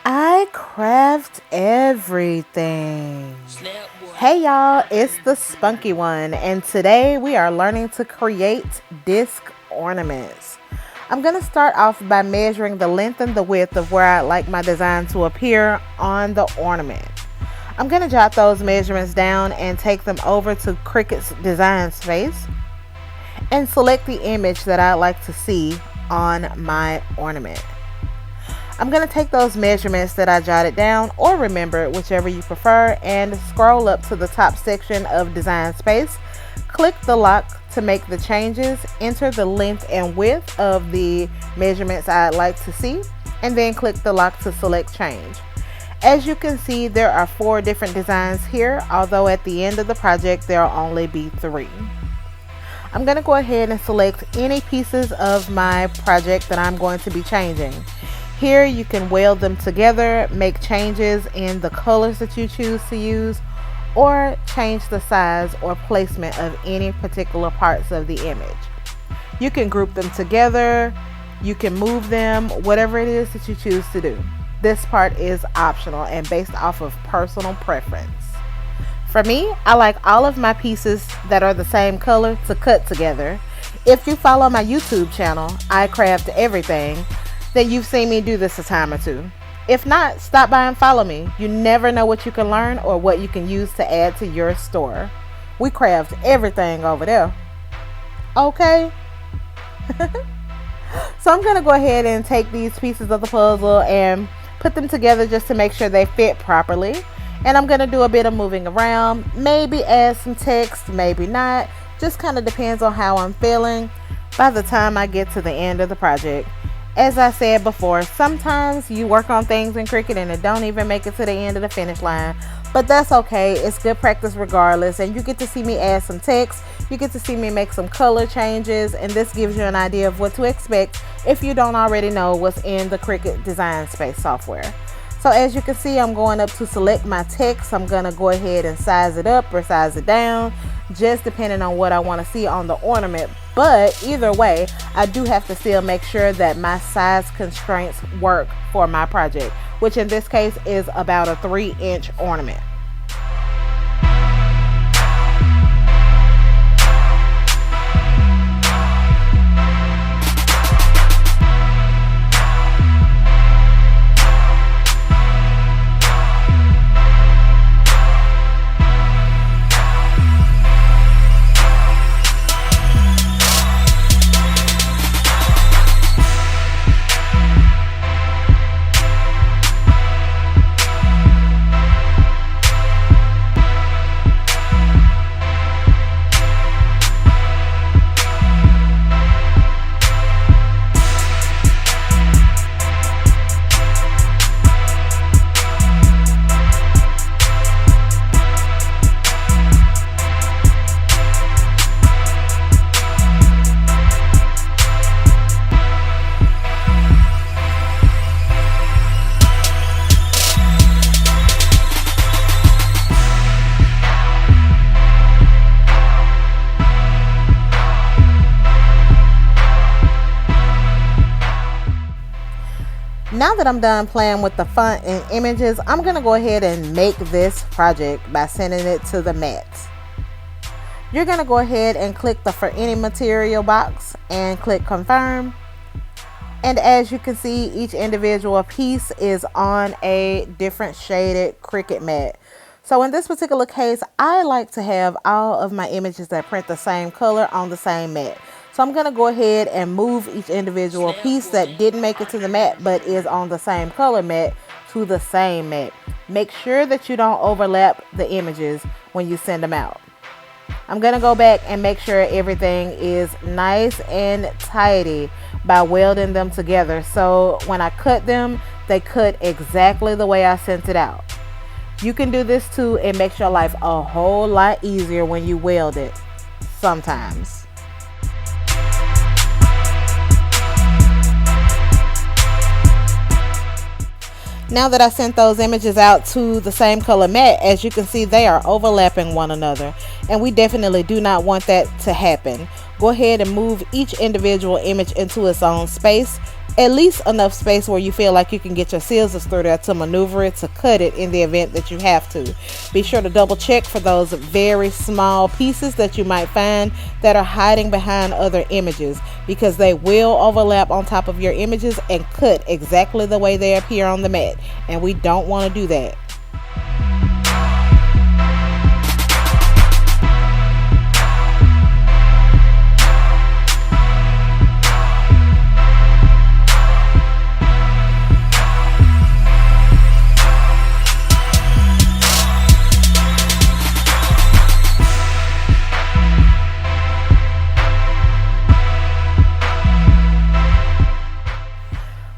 I craft everything. Hey y'all, it's the Spunky One, and today we are learning to create disc ornaments. I'm going to start off by measuring the length and the width of where I'd like my design to appear on the ornament. I'm going to jot those measurements down and take them over to Cricut's design space and select the image that I'd like to see on my ornament. I'm going to take those measurements that I jotted down or remembered, whichever you prefer, and scroll up to the top section of Design Space. Click the lock to make the changes, enter the length and width of the measurements I'd like to see, and then click the lock to select change. As you can see, there are 4 different designs here, although at the end of the project there will only be 3. I'm going to go ahead and select any pieces of my project that I'm going to be changing. Here you can weld them together, make changes in the colors that you choose to use, or change the size or placement of any particular parts of the image. You can group them together, you can move them, whatever it is that you choose to do. This part is optional and based off of personal preference. For me, I like all of my pieces that are the same color to cut together. If you follow my YouTube channel, I Craft Everything, then you've seen me do this a time or two. If not, stop by and follow me. You never know what you can learn or what you can use to add to your store. We craft everything over there. Okay? So I'm going to go ahead and take these pieces of the puzzle and put them together just to make sure they fit properly. And I'm going to do a bit of moving around, maybe add some text, maybe not. Just kind of depends on how I'm feeling by the time I get to the end of the project. As I said before, sometimes you work on things in Cricut and it don't even make it to the end of the finish line, but that's okay. It's good practice regardless, and you get to see me add some text, you get to see me make some color changes, and this gives you an idea of what to expect if you don't already know what's in the Cricut Design Space software. So as you can see, I'm going up to select my text. I'm going to go ahead and size it up or size it down, just depending on what I want to see on the ornament. But either way, I do have to still make sure that my size constraints work for my project, which in this case is about a 3-inch ornament. Now that I'm done playing with the font and images, I'm going to go ahead and make this project by sending it to the mat. You're going to go ahead and click the For Any Material box and click Confirm. And as you can see, each individual piece is on a different shaded Cricut mat. So in this particular case, I like to have all of my images that print the same color on the same mat. So I'm going to go ahead and move each individual piece that didn't make it to the mat but is on the same color mat to the same mat. Make sure that you don't overlap the images when you send them out. I'm going to go back and make sure everything is nice and tidy by welding them together. So when I cut them, they cut exactly the way I sent it out. You can do this too. It makes your life a whole lot easier when you weld it sometimes. Now that I sent those images out to the same color mat, as you can see, they are overlapping one another, and we definitely do not want that to happen. Go ahead and move each individual image into its own space. at least enough space where you feel like you can get your scissors through there to maneuver it, to cut it in the event that you have to. Be sure to double check for those very small pieces that you might find that are hiding behind other images, because they will overlap on top of your images and cut exactly the way they appear on the mat, and we don't want to do that.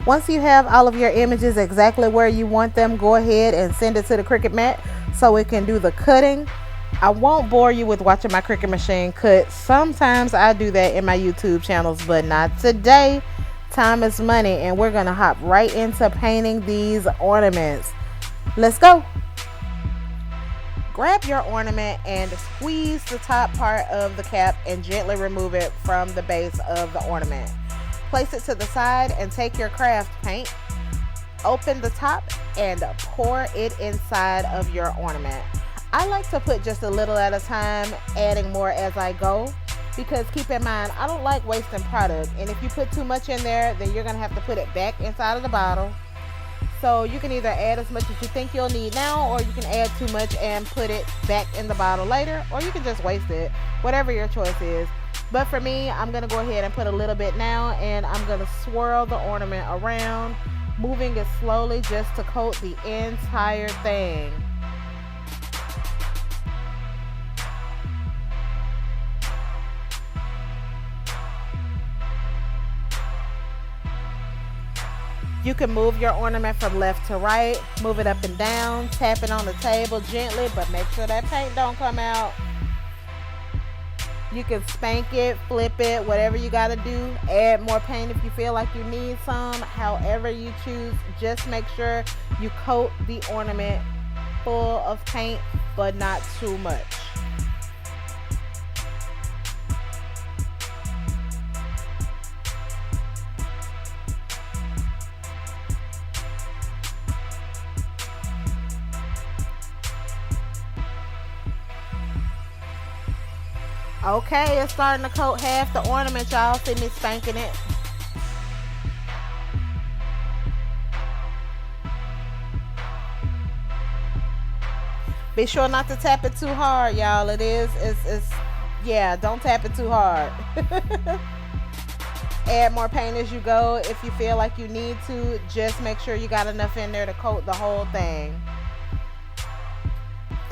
Once you have all of your images exactly where you want them, go ahead and send it to the Cricut mat so it can do the cutting. I won't bore you with watching my Cricut machine cut. Sometimes I do that in my YouTube channels, but not today. Time is money, and we're gonna hop right into painting these ornaments. Let's go. Grab your ornament and squeeze the top part of the cap and gently remove it from the base of the ornament. Place it to the side and take your craft paint, open the top and pour it inside of your ornament. I like to put just a little at a time, adding more as I go, because keep in mind, I don't like wasting product, and if you put too much in there, then you're gonna have to put it back inside of the bottle. So you can either add as much as you think you'll need now, or you can add too much and put it back in the bottle later, or you can just waste it, whatever your choice is. But for me, I'm going to go ahead and put a little bit now, and I'm going to swirl the ornament around, moving it slowly just to coat the entire thing. You can move your ornament from left to right, move it up and down, tap it on the table gently, but make sure that paint don't come out. You can spank it, flip it, whatever you got to do. Add more paint if you feel like you need some. However you choose, just make sure you coat the ornament full of paint, but not too much. Okay, it's starting to coat half the ornament, y'all. See me spanking it. Be sure not to tap it too hard, y'all. Yeah, don't tap it too hard. Add more paint as you go if you feel like you need to. Just make sure you got enough in there to coat the whole thing.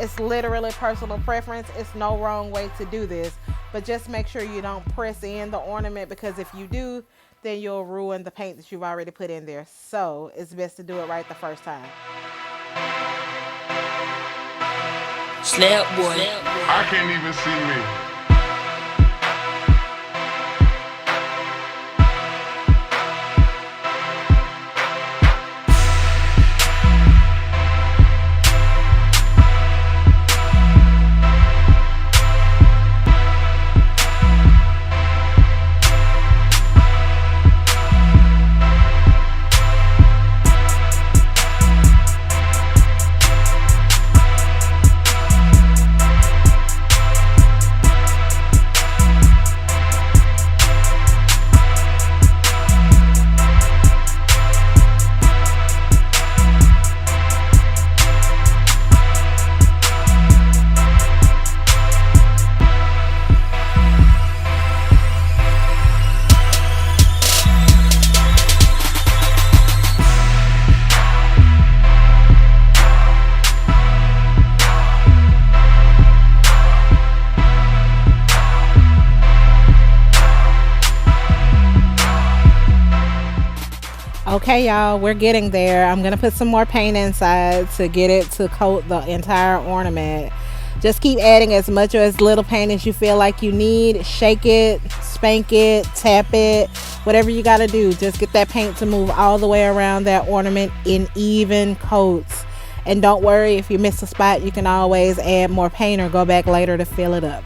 It's literally personal preference. It's no wrong way to do this, but just make sure you don't press in the ornament, because if you do, then you'll ruin the paint that you've already put in there. So it's best to do it right the first time. Slap boy. I can't even see me. Okay, y'all, we're getting there. I'm gonna put some more paint inside to get it to coat the entire ornament. Just keep adding as much or as little paint as you feel like you need. Shake it, spank it, tap it, whatever you gotta do. Just get that paint to move all the way around that ornament in even coats. And don't worry, if you miss a spot, you can always add more paint or go back later to fill it up.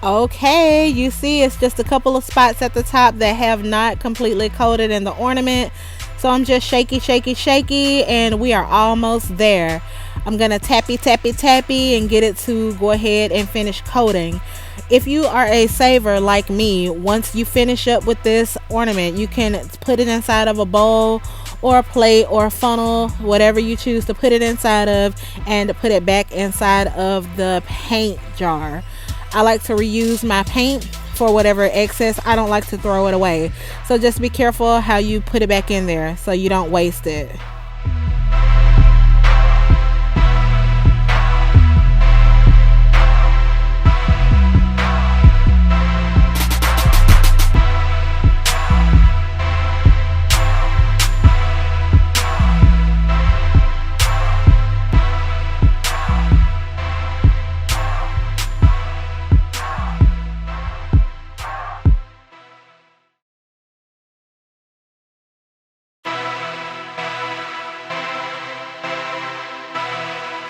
Okay, you see it's just a couple of spots at the top that have not completely coated in the ornament. So I'm just shaky, and we are almost there. I'm gonna tappy and get it to go ahead and finish coating. If you are a saver like me, once you finish up with this ornament, you can put it inside of a bowl or a plate or a funnel, whatever you choose to put it inside of, and put it back inside of the paint jar. I like to reuse my paint for whatever excess. I don't like to throw it away. So just be careful how you put it back in there so you don't waste it.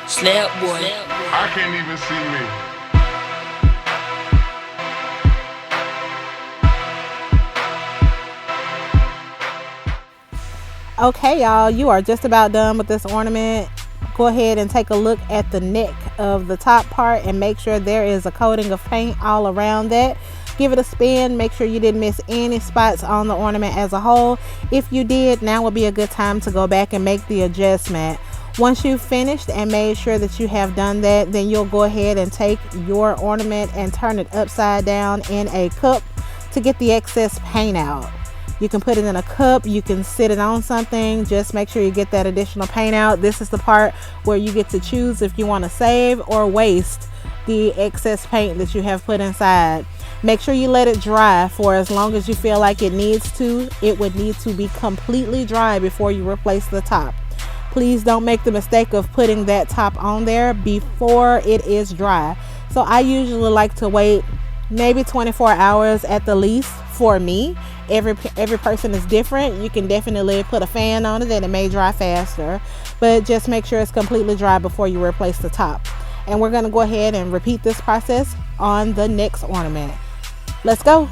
Slap boy. I can't even see me. Okay, y'all, you are just about done with this ornament. Go ahead and take a look at the neck of the top part and make sure there is a coating of paint all around that. Give it a spin. Make sure you didn't miss any spots on the ornament as a whole. If you did, now would be a good time to go back and make the adjustment. Once you've finished and made sure that you have done that, then you'll go ahead and take your ornament and turn it upside down in a cup to get the excess paint out. You can put it in a cup, you can sit it on something. Just make sure you get that additional paint out. This is the part where you get to choose if you want to save or waste the excess paint that you have put inside. Make sure you let it dry for as long as you feel like it needs to. It would need to be completely dry before you replace the top. Please don't make the mistake of putting that top on there before it is dry. So I usually like to wait maybe 24 hours at the least for me. Every person is different. You can definitely put a fan on it and it may dry faster, but just make sure it's completely dry before you replace the top. And we're going to go ahead and repeat this process on the next ornament. Let's go.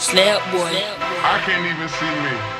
I can't even see me.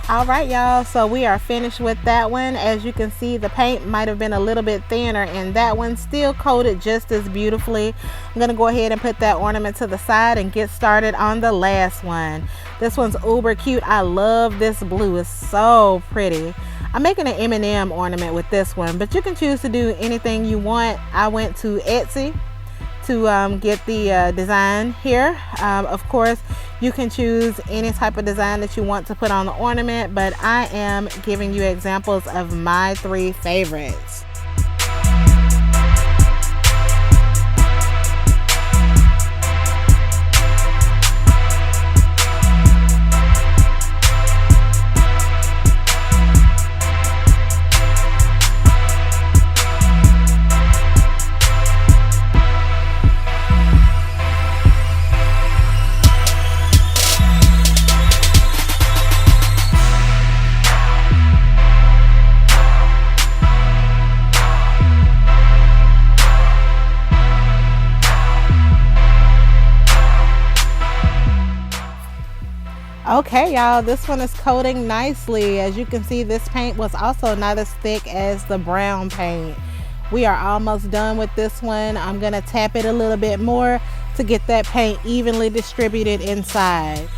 All right, y'all, so we are finished with that one. As you can see, the paint might have been a little bit thinner, and that one still coated just as beautifully. I'm going to go ahead and put that ornament to the side and get started on the last one. This one's uber cute. I love this blue. It's so pretty. I'm making an M&M ornament with this one, but you can choose to do anything you want. I went to Etsy to get the design here. Of course, you can choose any type of design that you want to put on the ornament, but I am giving you examples of my 3 favorites. Okay, y'all, this one is coating nicely. As you can see, this paint was also not as thick as the brown paint. We are almost done with this one. I'm gonna tap it a little bit more to get that paint evenly distributed inside.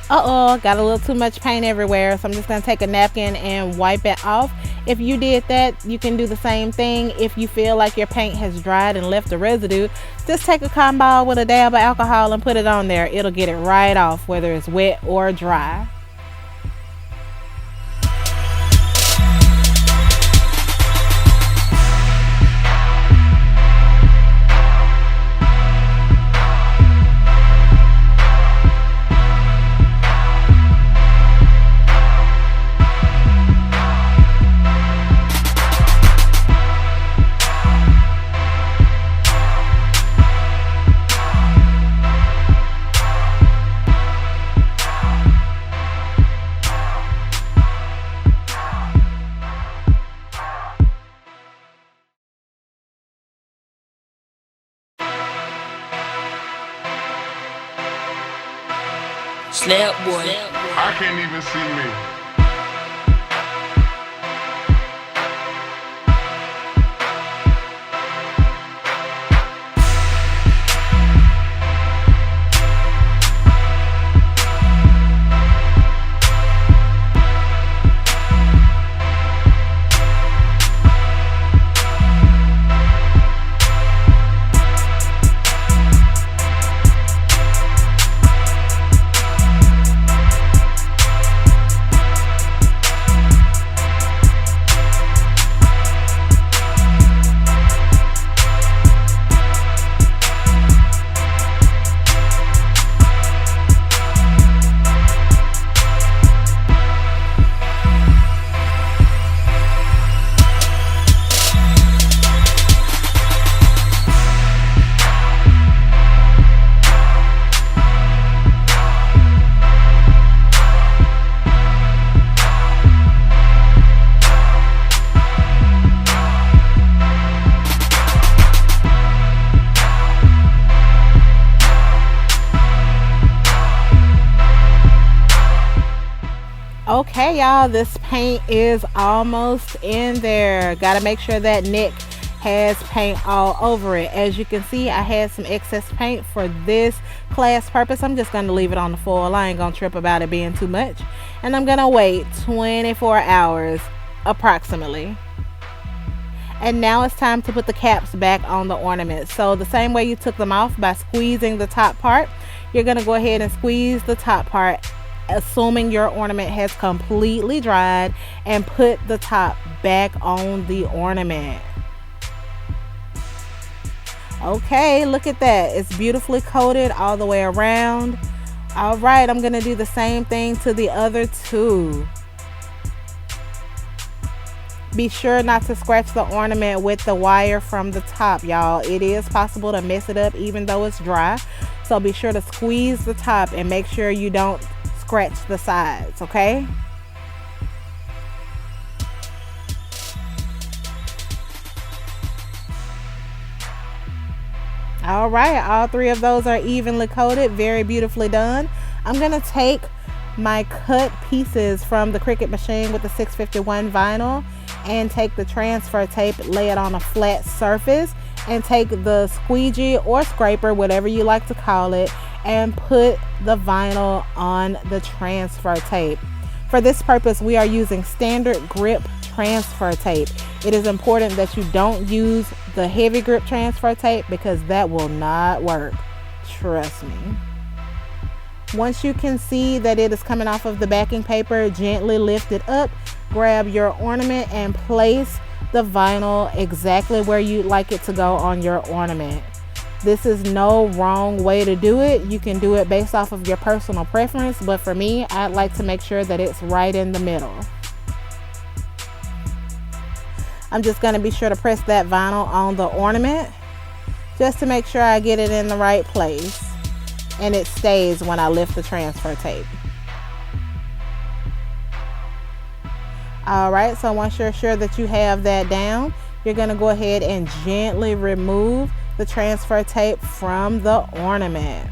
Uh-oh, got a little too much paint everywhere, so I'm just going to take a napkin and wipe it off. If you did that, you can do the same thing. If you feel like your paint has dried and left a residue, just take a cotton ball with a dab of alcohol and put it on there. It'll get it right off, whether it's wet or dry. Slap boy. I can't even see me. Okay, y'all, this paint is almost in there. Gotta make sure that neck has paint all over it. As you can see, I had some excess paint for this class purpose. I'm just gonna leave it on the foil. I ain't gonna trip about it being too much. And I'm gonna wait 24 hours approximately. And now it's time to put the caps back on the ornament. So the same way you took them off, by squeezing the top part, you're gonna go ahead and squeeze the top part, assuming your ornament has completely dried, and put the top back on the ornament. Okay, look at that. It's beautifully coated all the way around. All right, I'm gonna do the same thing to the other two. Be sure not to scratch the ornament with the wire from the top, y'all. It is possible to mess it up even though it's dry. So be sure to squeeze the top and make sure you don't scratch the sides, okay? All right, all three of those are evenly coated, very beautifully done. I'm gonna take my cut pieces from the Cricut machine with the 651 vinyl and take the transfer tape, lay it on a flat surface, and take the squeegee or scraper, whatever you like to call it, and put the vinyl on the transfer tape. For this purpose, we are using standard grip transfer tape. It is important that you don't use the heavy grip transfer tape because that will not work. Trust me. Once you can see that it is coming off of the backing paper, gently lift it up, grab your ornament, and place the vinyl exactly where you'd like it to go on your ornament. This is no wrong way to do it. You can do it based off of your personal preference, but for me, I'd like to make sure that it's right in the middle. I'm just going to be sure to press that vinyl on the ornament just to make sure I get it in the right place and it stays when I lift the transfer tape. Alright, so once you're sure that you have that down, you're going to go ahead and gently remove the transfer tape from the ornament.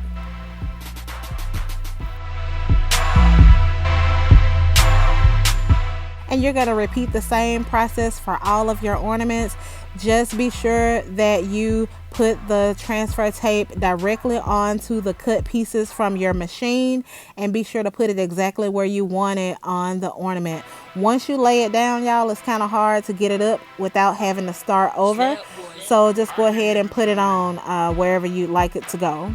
And you're going to repeat the same process for all of your ornaments. Just be sure that you put the transfer tape directly onto the cut pieces from your machine, and be sure to put it exactly where you want it on the ornament. Once you lay it down, y'all, it's kind of hard to get it up without having to start over. So just go ahead and put it on wherever you'd like it to go.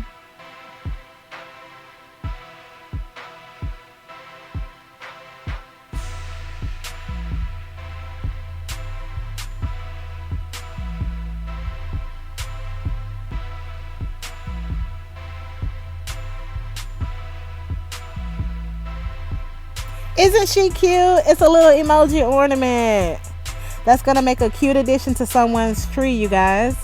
Isn't she cute? It's a little emoji ornament. That's gonna make a cute addition to someone's tree, you guys.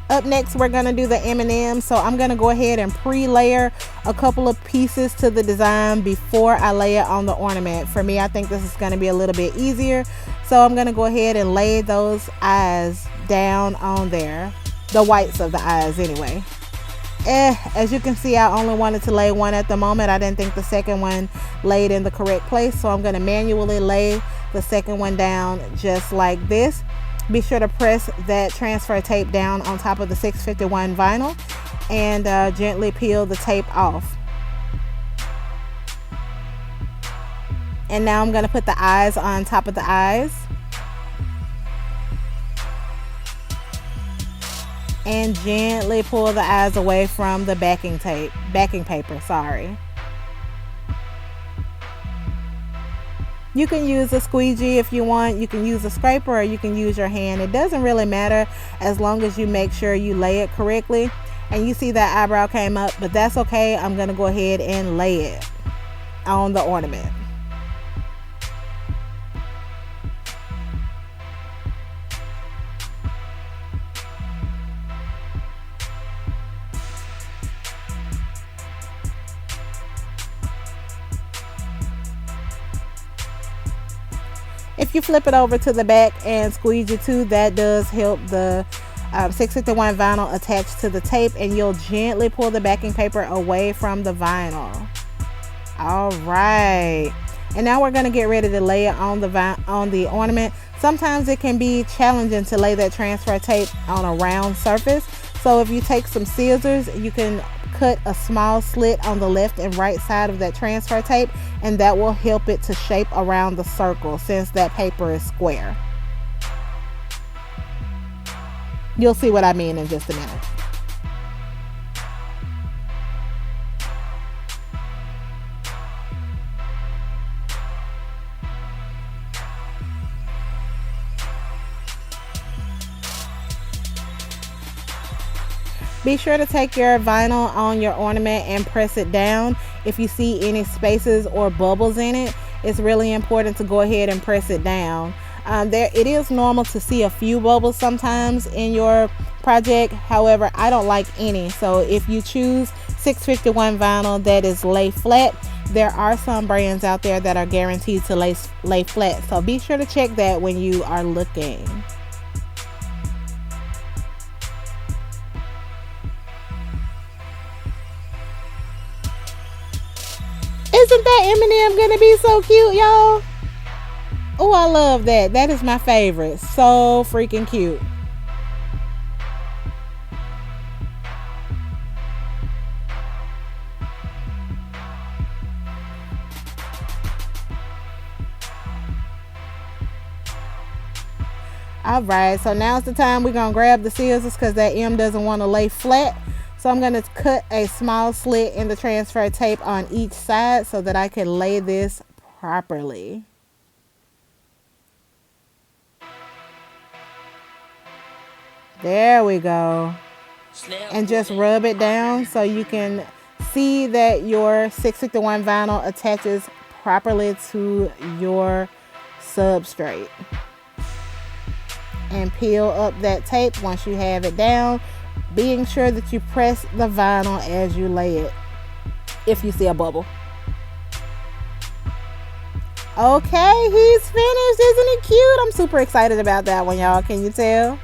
Up next, we're gonna do the M&M. So I'm gonna go ahead and pre-layer a couple of pieces to the design before I lay it on the ornament. For me, I think this is gonna be a little bit easier. So I'm gonna go ahead and lay those eyes down on there. The whites of the eyes anyway. As you can see, I only wanted to lay one at the moment. I didn't think the second one laid in the correct place, so I'm going to manually lay the second one down just like this. Be sure to press that transfer tape down on top of the 651 vinyl and gently peel the tape off. And now I'm going to put the eyes on top of the eyes. And gently pull the eyes away from the backing paper, sorry. You can use a squeegee if you want, you can use a scraper, or you can use your hand. It doesn't really matter as long as you make sure you lay it correctly. And you see that eyebrow came up, but that's okay. I'm gonna go ahead and lay it on the ornament. If you flip it over to the back and squeeze it too, that does help the 651 vinyl attached to the tape, and you'll gently pull the backing paper away from the vinyl. All right, and now we're going to get ready to lay it on the ornament. Sometimes it can be challenging to lay that transfer tape on a round surface, so if you take some scissors, you can cut a small slit on the left and right side of that transfer tape, and that will help it to shape around the circle since that paper is square. You'll see what I mean in just a minute. Be sure to take your vinyl on your ornament and press it down. If you see any spaces or bubbles in it, it's really important to go ahead and press it down. It is normal to see a few bubbles sometimes in your project. However, I don't like any. So if you choose 651 vinyl that is lay flat, there are some brands out there that are guaranteed to lay flat. So be sure to check that when you are looking. Isn't that M&M gonna be so cute, y'all? Oh, I love that. That is my favorite. So freaking cute. All right, so now's the time we're gonna grab the scissors because that M doesn't want to lay flat. So I'm going to cut a small slit in the transfer tape on each side so that I can lay this properly. There we go. And just rub it down so you can see that your 651 vinyl attaches properly to your substrate. And peel up that tape once you have it down, being sure that you press the vinyl as you lay it if you see a bubble. Okay, he's finished. Isn't he cute? I'm super excited about that one, y'all. Can you tell?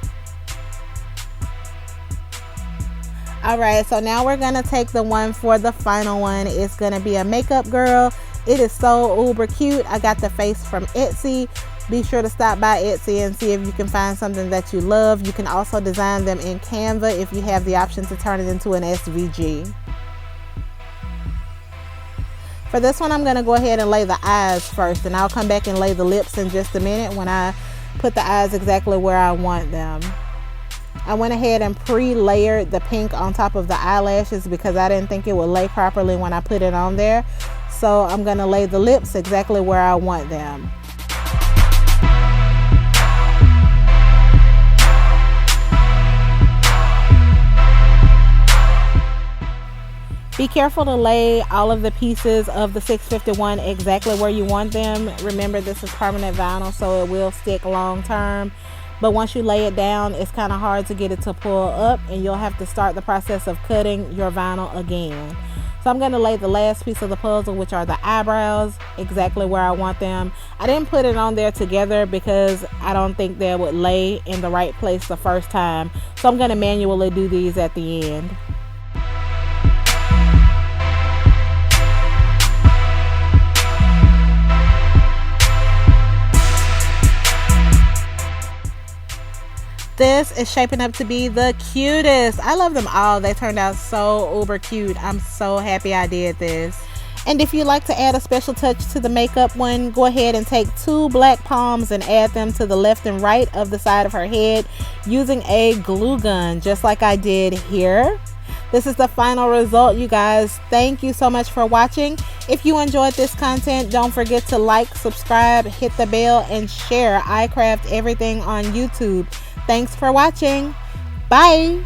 All right, so now we're gonna take the one for the final one. It's gonna be a makeup girl. It is so uber cute. I got the face from Etsy. Be sure to stop by Etsy and see if you can find something that you love. You can also design them in Canva if you have the option to turn it into an SVG. For this one, I'm going to go ahead and lay the eyes first, and I'll come back and lay the lips in just a minute when I put the eyes exactly where I want them. I went ahead and pre-layered the pink on top of the eyelashes because I didn't think it would lay properly when I put it on there. So I'm going to lay the lips exactly where I want them. Be careful to lay all of the pieces of the 651 exactly where you want them. Remember, this is permanent vinyl, so it will stick long term. But once you lay it down, it's kind of hard to get it to pull up, and you'll have to start the process of cutting your vinyl again. So I'm going to lay the last piece of the puzzle, which are the eyebrows, exactly where I want them. I didn't put it on there together because I don't think they would lay in the right place the first time. So I'm going to manually do these at the end. This is shaping up to be the cutest. I love them all. They turned out so uber cute. I'm so happy I did this. And if you'd like to add a special touch to the makeup one, go ahead and take 2 black palms and add them to the left and right of the side of her head using a glue gun, just like I did here. This is the final result, you guys. Thank you so much for watching. If you enjoyed this content, don't forget to like, subscribe, hit the bell, and share. I craft everything on YouTube. Thanks for watching. Bye.